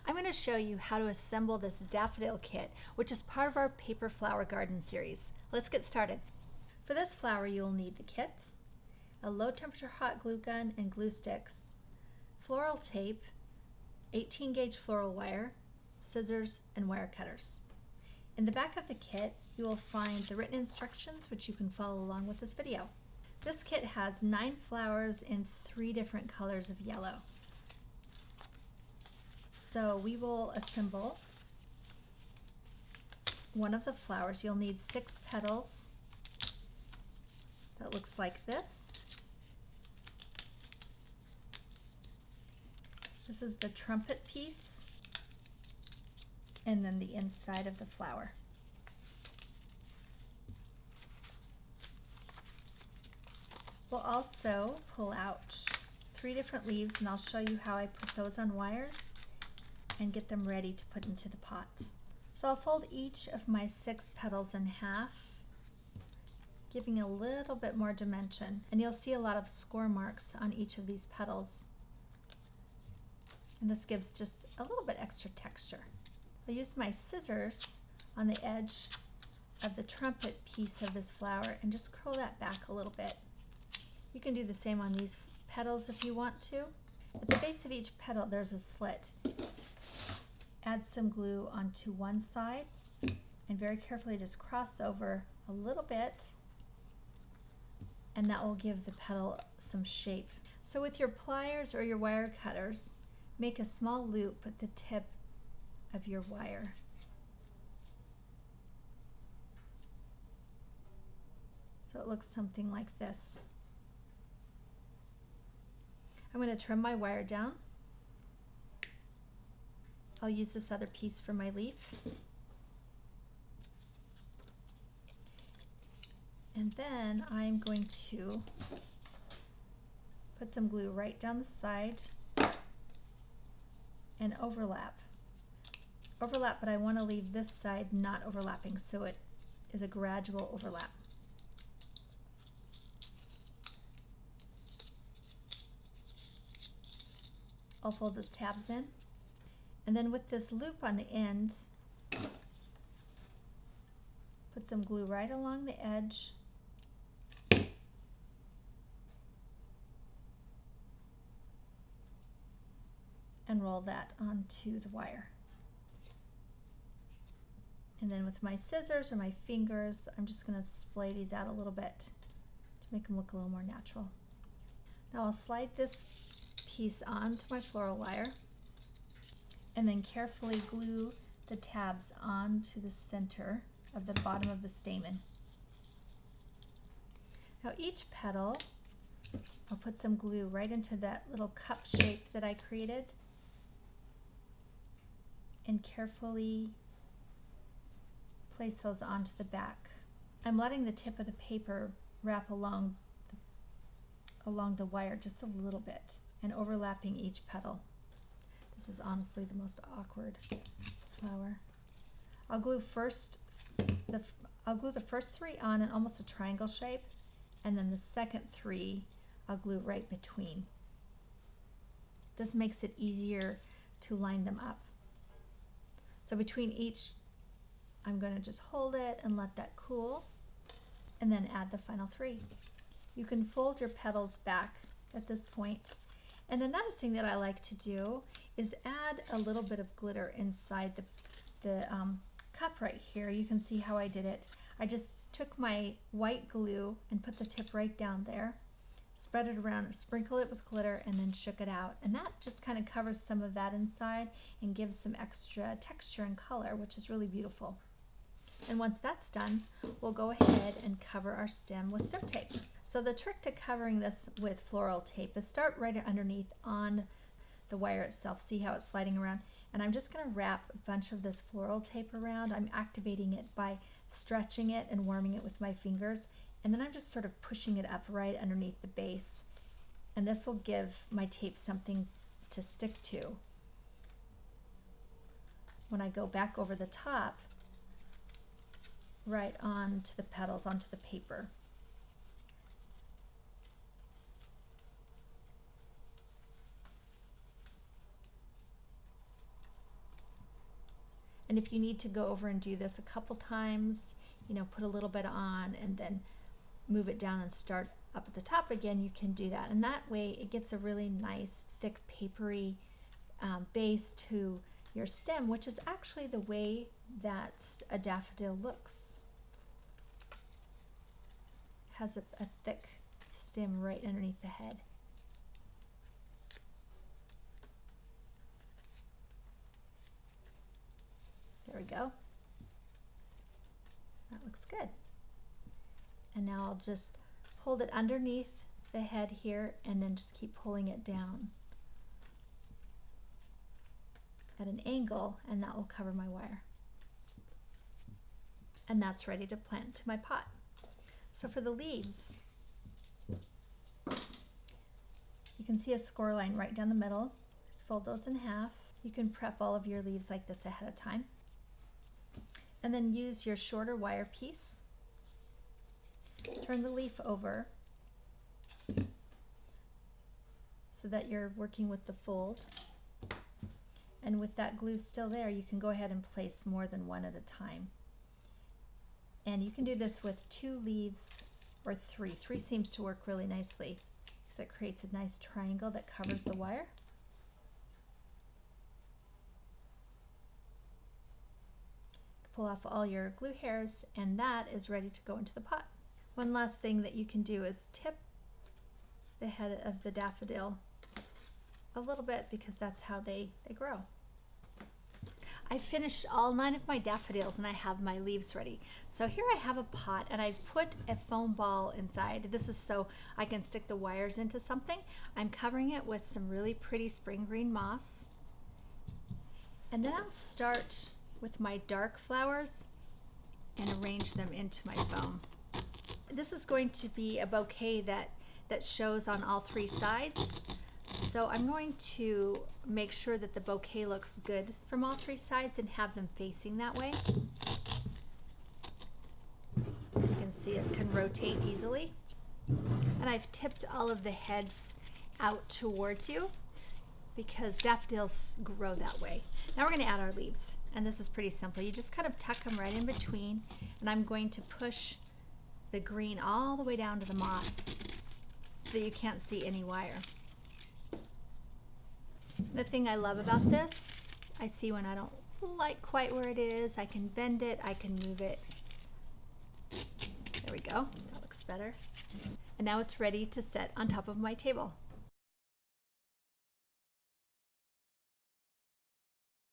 I'm going to show you how to assemble this daffodil kit, which is part of our paper flower garden series. Let's get started. For this flower, you'll need the kit, a low temperature hot glue gun and glue sticks, floral tape, 18 gauge floral wire, scissors, and wire cutters. In the back of the kit, you will find the written instructions, which you can follow along with this video. This kit has 9 flowers in 3 different colors of yellow. So we will assemble one of the flowers. You'll need 6 petals. That looks like this. This is the trumpet piece, and then the inside of the flower. We'll also pull out 3 different leaves, and I'll show you how I put those on wires and get them ready to put into the pot. So I'll fold each of my 6 petals in half, giving a little bit more dimension, and you'll see a lot of score marks on each of these petals. And this gives just a little bit extra texture. I'll use my scissors on the edge of the trumpet piece of this flower and just curl that back a little bit. You can do the same on these petals if you want to. At the base of each petal there's a slit. Add some glue onto one side and very carefully just cross over a little bit, and that will give the petal some shape. So with your pliers or your wire cutters, make a small loop at the tip of your wire. So it looks something like this. I'm going to trim my wire down. I'll use this other piece for my leaf. And then I'm going to put some glue right down the side and overlap. Overlap, but I want to leave this side not overlapping, so it is a gradual overlap. I'll fold those tabs in. And then with this loop on the ends, put some glue right along the edge. And roll that onto the wire. And then with my scissors or my fingers, I'm just going to splay these out a little bit to make them look a little more natural. Now I'll slide this piece onto my floral wire and then carefully glue the tabs onto the center of the bottom of the stamen. Now each petal, I'll put some glue right into that little cup shape that I created and carefully place those onto the back. I'm letting the tip of the paper wrap along the wire just a little bit and overlapping each petal. This is honestly the most awkward flower. I'll glue the first 3 on in almost a triangle shape, and then the second 3 I'll glue right between. This makes it easier to line them up. So between each, I'm going to just hold it and let that cool, and then add the final 3. You can fold your petals back at this point. And another thing that I like to do is add a little bit of glitter inside the cup right here. You can see how I did it. I just took my white glue and put the tip right down there, spread it around, sprinkle it with glitter, and then shook it out. And that just kind of covers some of that inside and gives some extra texture and color, which is really beautiful. And once that's done, we'll go ahead and cover our stem with stem tape. So the trick to covering this with floral tape is start right underneath on the wire itself. See how it's sliding around? And I'm just going to wrap a bunch of this floral tape around. I'm activating it by stretching it and warming it with my fingers. And then I'm just sort of pushing it up right underneath the base. And this will give my tape something to stick to. When I go back over the top, right onto the petals, onto the paper. And if you need to go over and do this a couple times, you know, put a little bit on and then move it down and start up at the top again, you can do that. And that way it gets a really nice, thick, papery base to your stem, which is actually the way that a daffodil looks. Has a thick stem right underneath the head. There we go. That looks good. And now I'll just hold it underneath the head here and then just keep pulling it down at an angle, and that will cover my wire. And that's ready to plant to my pot. So for the leaves, you can see a score line right down the middle. Just fold those in half. You can prep all of your leaves like this ahead of time. And then use your shorter wire piece. Turn the leaf over so that you're working with the fold. And with that glue still there, you can go ahead and place more than one at a time. And you can do this with 2 leaves or 3. 3 seems to work really nicely because it creates a nice triangle that covers the wire. Pull off all your glue hairs, and that is ready to go into the pot. One last thing that you can do is tip the head of the daffodil a little bit because that's how they grow. I finished all 9 of my daffodils and I have my leaves ready. So here I have a pot and I've put a foam ball inside. This is so I can stick the wires into something. I'm covering it with some really pretty spring green moss. And then I'll start with my dark flowers and arrange them into my foam. This is going to be a bouquet that shows on all 3 sides. So I'm going to make sure that the bouquet looks good from all 3 sides and have them facing that way. So you can see it can rotate easily. And I've tipped all of the heads out towards you because daffodils grow that way. Now we're going to add our leaves. And this is pretty simple. You just kind of tuck them right in between, and I'm going to push the green all the way down to the moss so that you can't see any wire. The thing I love about this, I see when I don't like quite where it is, I can bend it, I can move it. There we go, that looks better. And now it's ready to set on top of my table.